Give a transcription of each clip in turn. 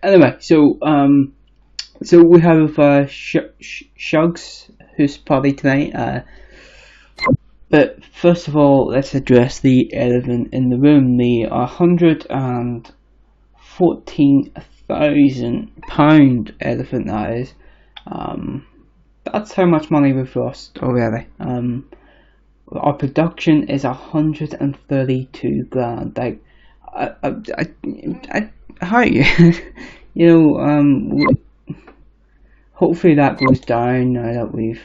Anyway, so we have Shug's Hoose party tonight. But first of all, let's address the elephant in the room. The £114,000 elephant, that is. That's how much money we've lost already. Our production is 132 grand. Like, how hopefully that goes down now that we've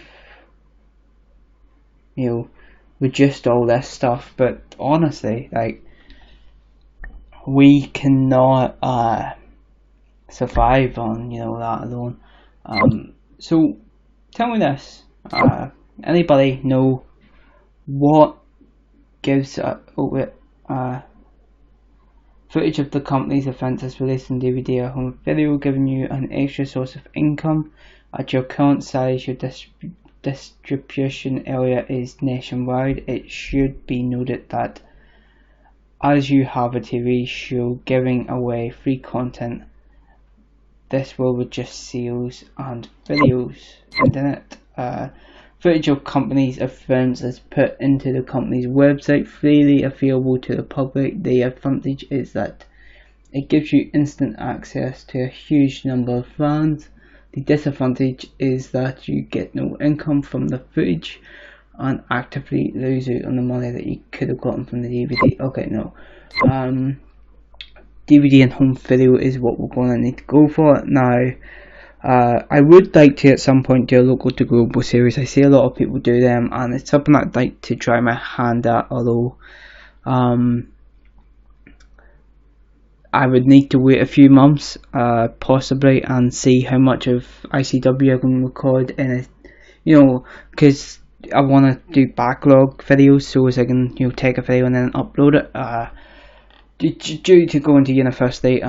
reduced all this stuff. But honestly, like, we cannot survive on that alone. So tell me this: anybody know what gives footage of the company's offences released on DVD or home video, giving you an extra source of income? At your current size, your distribution area is nationwide. It should be noted that as you have a TV show giving away free content, this will reduce sales and videos. Internet footage of companies' events is put into the company's website, freely available to the public. The advantage is that it gives you instant access to a huge number of fans. The disadvantage is that you get no income from the footage and actively lose out on the money that you could have gotten from the DVD. Okay, no. DVD and home video is what we're going to need to go for now. I would like to at some point do a local to global series. I see a lot of people do them, and it's something I'd like to try my hand at, although I would need to wait a few months possibly and see how much of ICW I can record in it, because I want to do backlog videos so as I can take a video and then upload it. Due to going to university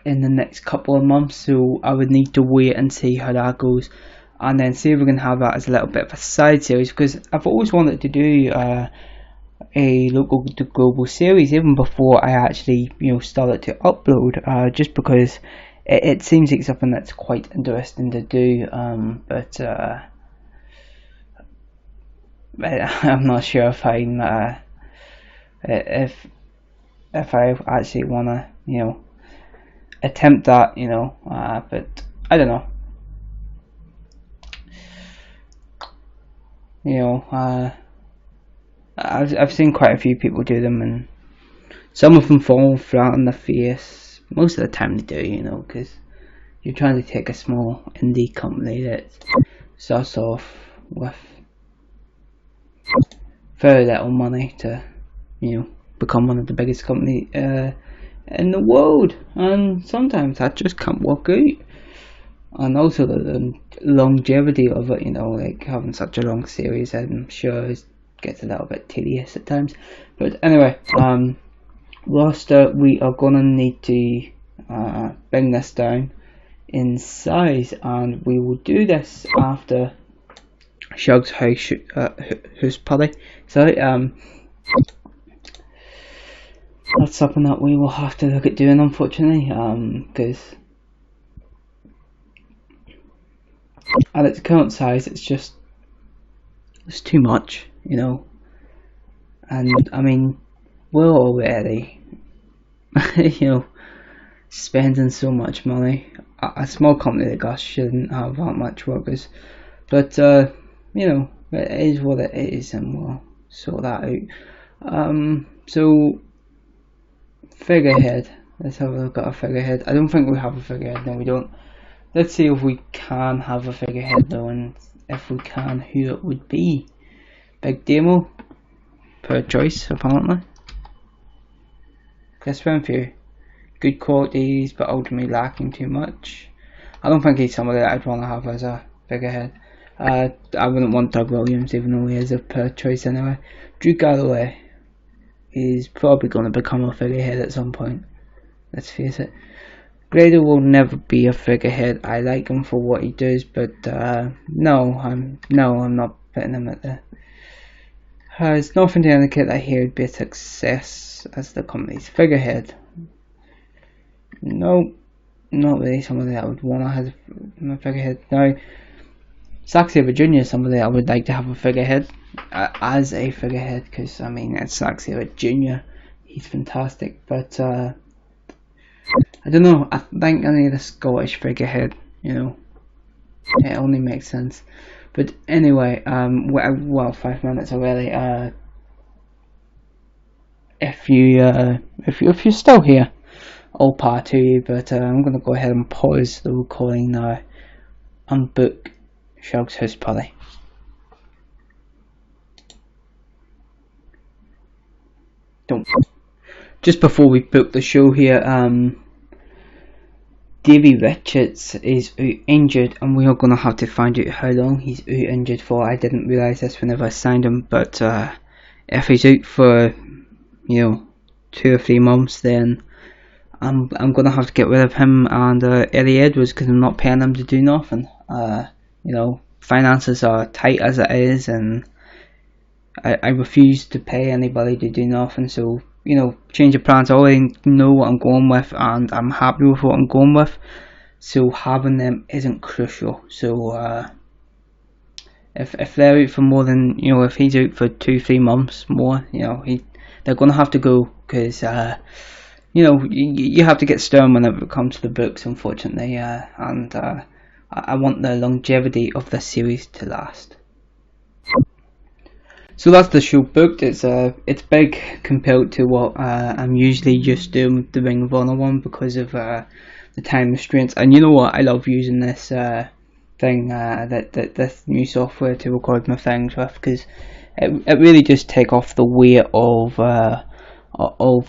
in the next couple of months, so I would need to wait and see how that goes, and then see if we can have that as a little bit of a side series, because I've always wanted to do a local to global series even before I actually started to upload, just because it seems like something that's quite interesting to do, but I'm not sure if I'm if I actually want to attempt that, but I don't know. I've seen quite a few people do them, and some of them fall flat on their face. Most of the time they do, because you're trying to take a small indie company that starts off with very little money to, become one of the biggest companies in the world, and sometimes that just can't work out. And also the longevity of it, like having such a long series, I'm sure gets a little bit tedious at times. But anyway, roster, we are gonna need to bring this down in size, and we will do this after Shug's Hoose party. So that's something that we will have to look at doing, unfortunately, because at its current size it's too much, and I mean, we're already spending so much money. A small company like us shouldn't have that much workers, but it is what it is, and we'll sort that out. So figurehead, let's have a look at a figurehead. I don't think we have a figurehead. No, we don't. Let's see if we can have a figurehead though, and if we can, who it would be. Big demo per choice, apparently. This one few good qualities, but ultimately lacking too much. I don't think he's somebody that I'd want to have as a figurehead. I wouldn't want Doug Williams, even though he is a per choice anyway. Drew Galloway is probably going to become a figurehead at some point. Let's face it. Grado will never be a figurehead. I like him for what he does, but no, I'm not putting him at the. There's nothing to indicate that he would be a success as the company's figurehead. no, not really somebody I would want to have a figurehead. Now, Zack Sabre Jr. is somebody I would like to have a figurehead, as a figurehead, because I mean it's Zack Sabre Jr. He's fantastic, but I don't know. I think I need a Scottish figurehead. You know, it only makes sense. But anyway, well, 5 minutes already. If you're still here, all power to you. But I'm gonna go ahead and pause the recording now and book Shug's house party. Don't. Just before we book the show here, Davy Richards is out injured, and we are going to have to find out how long he's out injured for. I didn't realise this whenever I signed him, but if he's out for, 2 or 3 months, then I'm going to have to get rid of him and Eddie Edwards, because I'm not paying them to do nothing. Finances are tight as it is, and I refuse to pay anybody to do nothing, so change of plans. I already know what I'm going with, and I'm happy with what I'm going with, so having them isn't crucial. So if they're out for more than, if he's out for 2-3 months more, they're going to have to go, because you have to get stern whenever it comes to the books, unfortunately, and I want the longevity of the series to last. So that's the show booked. It's big compared to what I'm usually used to with the Ring of Honor one, because of the time restraints. And you know what? I love using this thing, this new software to record my things with, because it really just take off the weight of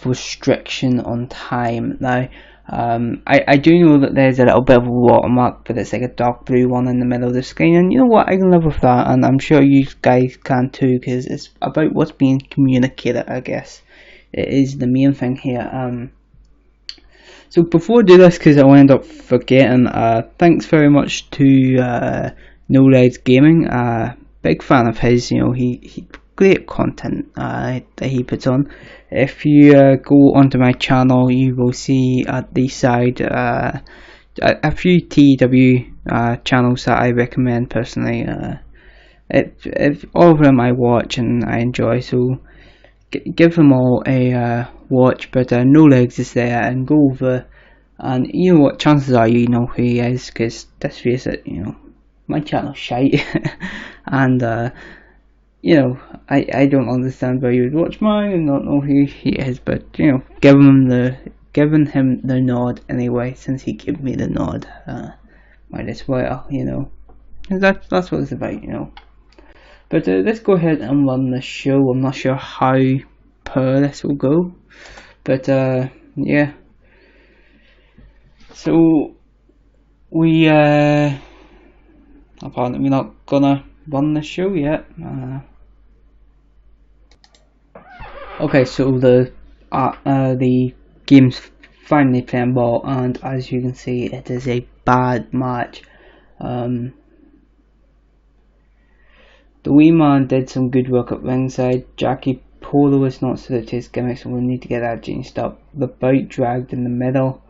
restriction on time. Now, I do know that there's a little bit of a watermark, but it's like a dark blue one in the middle of the screen, and you know what, I can live with that, and I'm sure you guys can too, because it's about what's being communicated, I guess. It is the main thing here. So before I do this, because I'll end up forgetting, thanks very much to No Legs Gaming. Big fan of his. He great content that he puts on. If you go onto my channel, you will see at the side a few TEW channels that I recommend personally. All of them I watch and I enjoy, so give them all a watch. But No Legs is there, and go over, and you know what, chances are you know who he is, because let's face it, my channel's shite. And I don't understand why you would watch mine and not know who he is, but giving him the nod anyway, since he gave me the nod, might as well, that's what it's about, But let's go ahead and run the show. I'm not sure how per this will go, but yeah. So we apparently we're not gonna run the show yet. Okay, so the game's finally playing ball, and as you can see, it is a bad match. The wee man did some good work at ringside. Jackie Polo is not suited to his gimmick, so we need to get that changed up. The bout dragged in the middle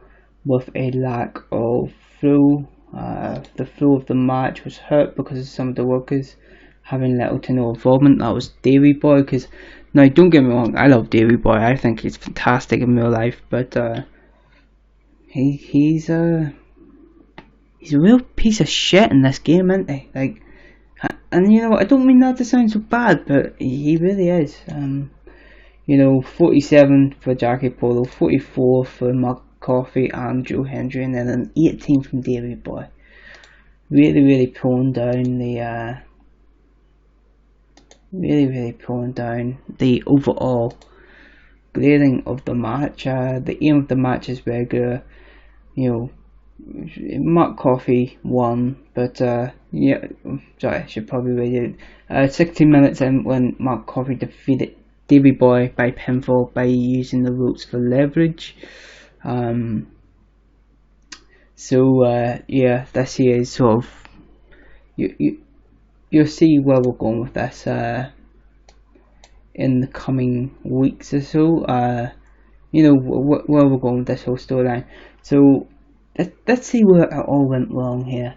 with a lack of flow. The flow of the match was hurt because of some of the workers having little to no involvement. That was Davey Boy, because now don't get me wrong, I love Davey Boy. I think he's fantastic in real life, but he's a real piece of shit in this game, isn't he? Like, and I don't mean that to sound so bad, but he really is. 47 for Jackie Polo, 44 for Mark Coffey and Joe Hendry, and then an 18 from Davey Boy. Really pulling down the overall grading of the match. The aim of the match is regular. Mark Coffey won, but yeah, sorry, I should probably read it. 16 minutes in, when Mark Coffey defeated Davey Boy by pinfall by using the ropes for leverage. Yeah, this here is sort of, you'll see where we're going with this in the coming weeks or so. Where we're going with this whole storyline. So let's see where it all went wrong here.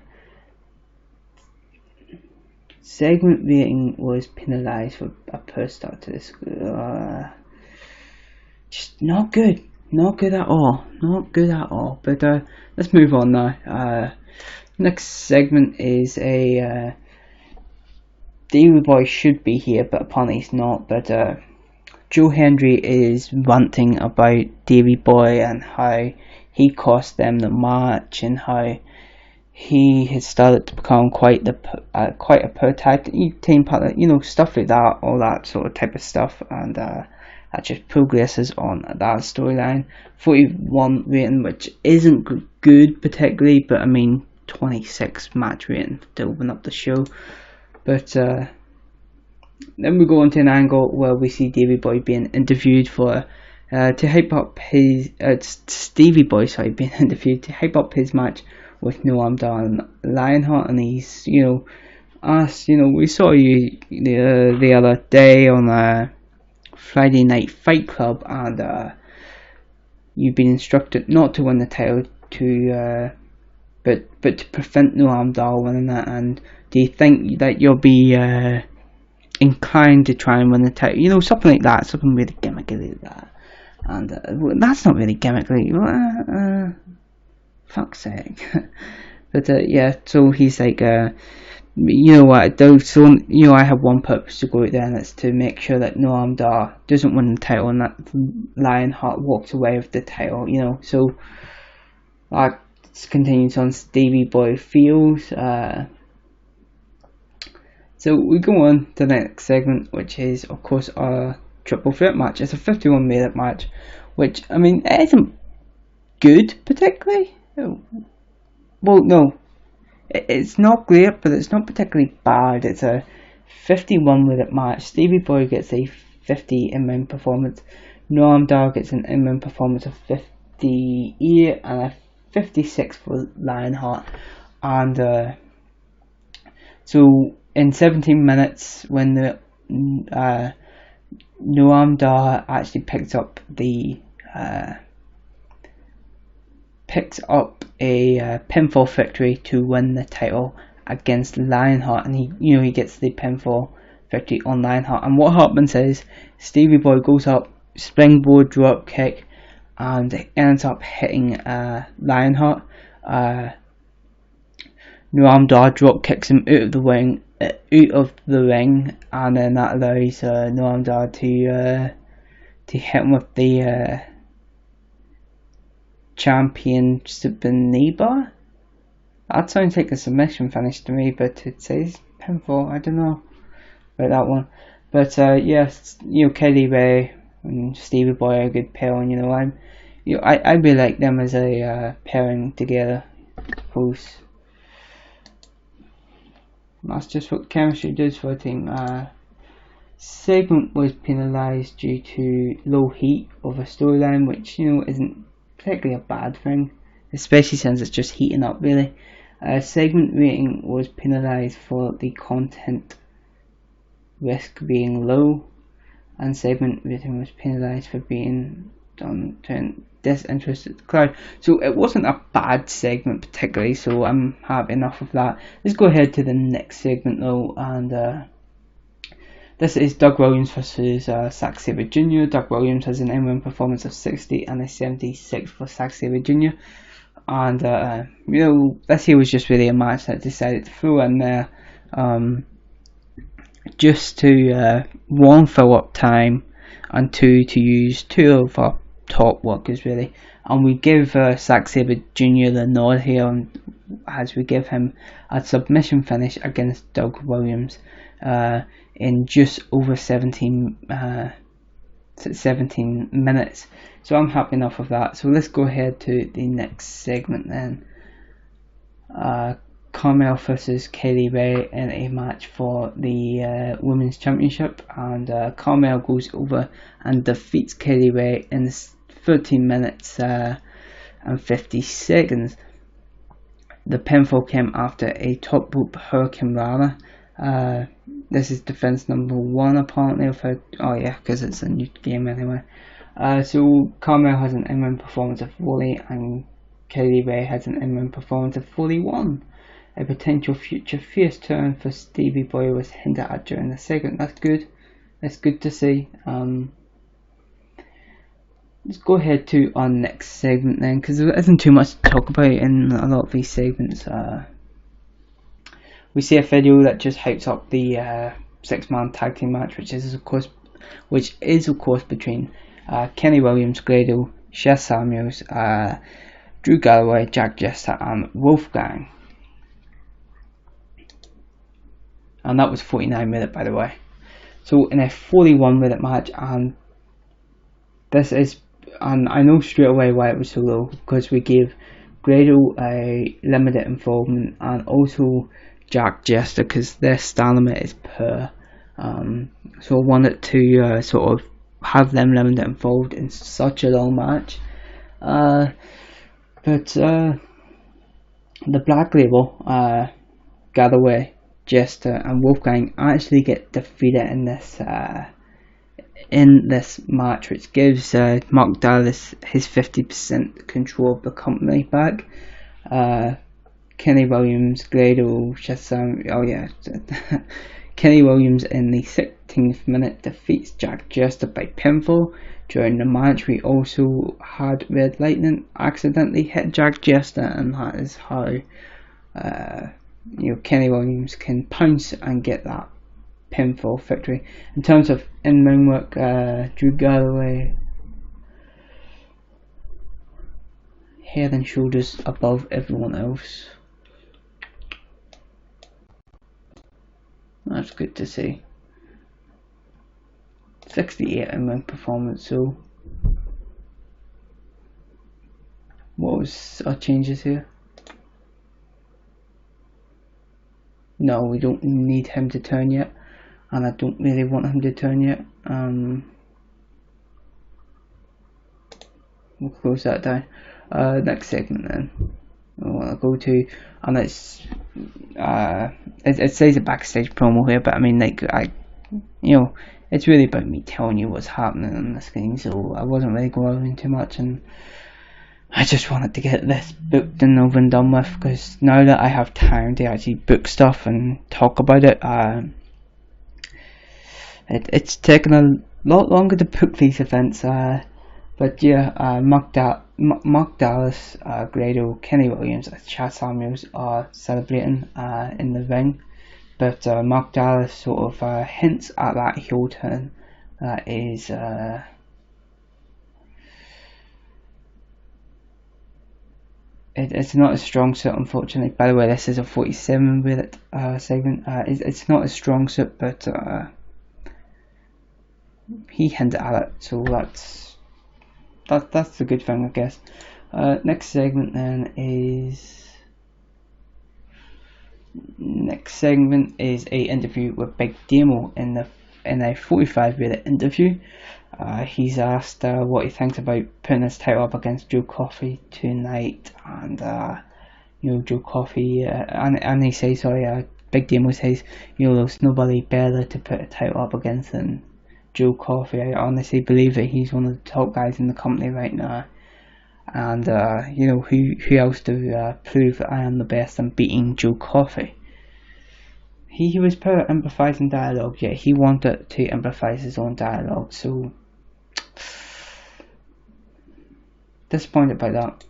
Segment rating was penalised for a poor start to this. Just not good. Not good at all. Not good at all. But let's move on now. Next segment is a Davey Boy should be here, but apparently he's not. But Joe Hendry is ranting about Davey Boy and how he cost them the match and how he has started to become quite a poor tag team partner, stuff like that, all that sort of type of stuff, and that just progresses on that storyline. 41 rating, which isn't good particularly, but I mean 26 match rating to open up the show. But then we go on to an angle where we see Davey Boy being interviewed for to hype up his Stevie Boy being interviewed to hype up his match with Noam Dar and Lionheart, and he's asked, we saw you the other day on Friday Night Fight Club, and you've been instructed not to win the title, but to prevent Noam Dar winning it. And do you think that you'll be inclined to try and win the title? Something like that, something really gimmicky like that. And that's not really gimmicky. Fuck's sake. But yeah, so he's like, what? I have one purpose to go out there, and it's to make sure that Noam Dar doesn't win the title, and that Lionheart walks away with the title. So that continues on. Stevie Boy feels. So we go on to the next segment, which is of course our triple threat match. It's a 51-minute match, which I mean it isn't good particularly. Well, no, it's not great, but it's not particularly bad. It's a 51-minute match. Stevie Boy gets a 50 in-ring performance. Noam Dar gets an in-ring performance of 58 and a 56 for Lionheart. And so in 17 minutes, when the Noam Dar actually picks up a pinfall victory to win the title against Lionheart, and he gets the pinfall victory on Lionheart. And what happens is Stevie Boy goes up, springboard drop kick, and ends up hitting Lionheart. Noam Dar drop kicks him out of the ring, and then that allows Noam Dar to hit him with the championship knee bar. That sounds like a submission finish to me, but it says pinfall. I don't know about that one. But yes, Kelly Ray and Stevie Boy are a good pair, and I really like them as a pairing together. Hoose. That's just what chemistry does for a team. Segment was penalised due to low heat of a storyline, which isn't particularly a bad thing, especially since it's just heating up really. Segment rating was penalised for the content risk being low, and segment rating was penalised for being done to an disinterested crowd. So it wasn't a bad segment particularly, so I'm happy enough with that. Let's go ahead to the next segment though, and this is Doug Williams versus Zack Sabre Jr. Doug Williams has an in-ring performance of 60 and a 76 for Zack Sabre Jr. And this here was just really a match that I decided to throw in there just to one, fill up time, and two, to use two of our top workers really. And we give Zack Sabre Jr. the nod here, as we give him a submission finish against Doug Williams in just over 17 minutes. So I'm happy enough with that. So let's go ahead to the next segment then. Carmel versus Kelly Ray in a match for the Women's Championship, and Carmel goes over and defeats Kelly Ray in 13 minutes and 50 seconds. The pinfall came after a top rope Hurricane Rana. This is defense number 1 apparently. Because it's a new game anyway. So Carmel has an in-ring performance of Woolley and Kelly Ray has an in-ring performance of 41. A potential future face turn for Stevie Boy was hinted at during the segment. That's good. That's good to see. Let's go ahead to our next segment then, because there isn't too much to talk about in a lot of these segments. We see a video that just hypes up the 6-man tag team match, which is of course between Kenny Williams, Grado, Seth Samuels, Drew Galloway, Jack Jester, and Wolfgang. And that was 49 minutes, by the way. So in a 41-minute match, and I know straight away why it was so low, because we gave Grado a limited involvement and also Jack Jester, because their stamina is poor. So I wanted to sort of have them limited involved in such a long match. But the Black Label, Galloway, Jester, and Wolfgang actually get defeated in this match, which gives Mark Dallas his 50% control of the company back. Kenny Williams, Grado, Kenny Williams in the 16th minute defeats Jack Jester by pinfall. During the match, we also had Red Lightning accidentally hit Jack Jester, and that is how Kenny Williams can pounce and get that pinfall victory. In terms of in-ring work, Drew Galloway head and shoulders above everyone else. That's good to see. 68 in-ring performance. So what was our changes here? No, we don't need him to turn yet, and I don't really want him to turn yet. We'll close that down. Next segment then I want to go to, and it says a backstage promo here, but I mean, like, it's really about me telling you what's happening on the screen, so I wasn't really going into too much, and I just wanted to get this booked and over and done with, because now that I have time to actually book stuff and talk about it, it's taken a lot longer to book these events, but yeah, Mark Dallas, Grado, Kenny Williams, and Chad Samuels are celebrating in the ring, but Mark Dallas sort of hints at that heel turn that is it's not a strong suit, unfortunately. By the way, this is a 47-minute segment. It's not a strong suit, but he hinted at it, so that's a good thing, I guess. Next segment then is a interview with Big Demo in a 45-minute interview. He's asked what he thinks about putting his title up against Joe Coffey tonight, and Joe Coffey and he says, Big Demo says, there's nobody better to put a title up against than Joe Coffey. I honestly believe that he's one of the top guys in the company right now, and who else to prove that I am the best than beating Joe Coffey. He was put to improvise in dialogue, yet he wanted to improvise his own dialogue, so disappointed by that.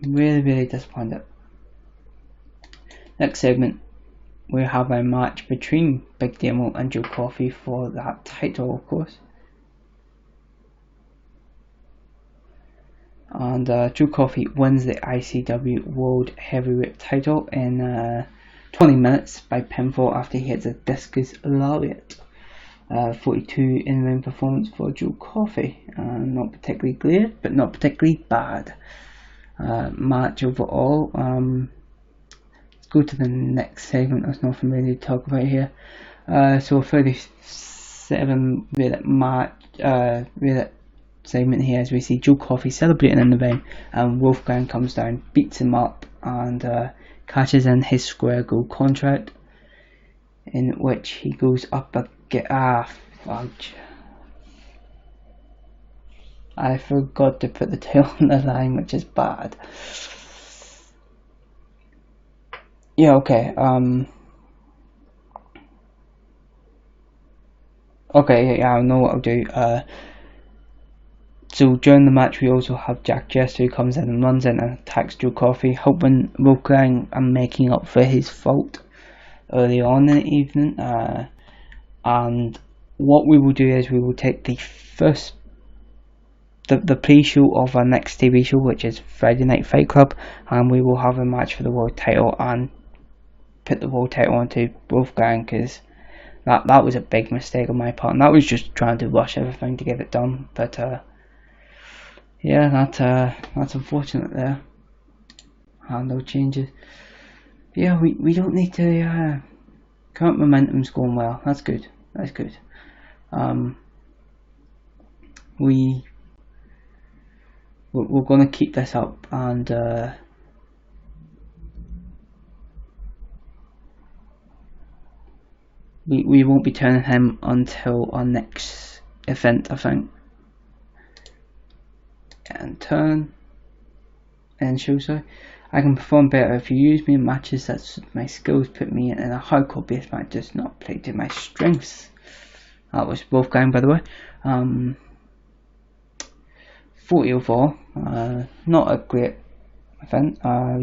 Really disappointed. Next segment, we have a match between Big Demo and Joe Coffey for that title, of course. And Joe Coffey wins the ICW World Heavyweight title in 20 minutes by pinfall after he hits a discus lariat. 42 in-ring performance for Joe Coffey. Not particularly great, but not particularly bad. Match overall. Let's go to the next segment. There's nothing really to talk about here. So a 37-minute minute segment here, as we see Joe Coffey celebrating in the ring, and Wolfgang comes down, beats him up, and cashes in his Square Gold contract, in which he goes up fudge. I forgot to put the tail on the line, which is bad. yeah, okay. Okay, yeah, I know what I'll do. So during the match, we also have Jack Jester who comes in and runs in and attacks Joe Coffey, hoping Wolfgang and making up for his fault early on in the evening. And what we will do is we will take the pre-show of our next TV show, which is Friday Night Fight Club, and we will have a match for the world title and put the world title onto Wolfgang, because that was a big mistake on my part, and that was just trying to rush everything to get it done. But yeah, that's unfortunate there. No changes. Yeah, we don't need to. Current momentum's going well. That's good. That's good. We're gonna keep this up, and we won't be turning him until our next event, I think. And turn and show, sorry. I can perform better if you use me in matches that suit my skills, put me in a hardcore based match does not play to my strengths. That was Wolfgang, by the way. 4004, not a great event.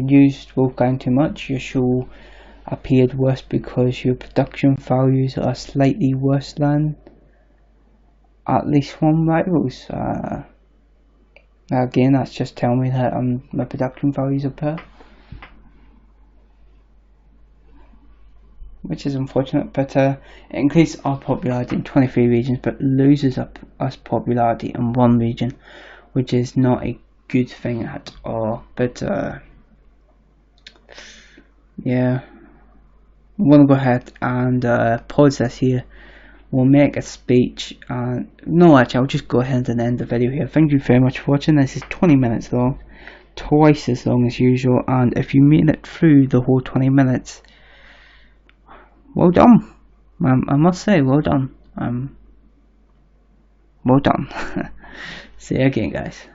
Used Wolfgang too much. Your show appeared worse because your production values are slightly worse than at least one rivals. Again, that's just telling me that my production values are poor, which is unfortunate. But it increases our popularity in 23 regions, but loses us popularity in one region, which is not a good thing at all. But yeah, I'm gonna go ahead and pause this here. We'll make a speech, and no, actually I'll just go ahead and end the video here. Thank you very much for watching. This is 20 minutes long, twice as long as usual, and if you made it through the whole 20 minutes, well done. I must say, well done. Well done. See you again, guys.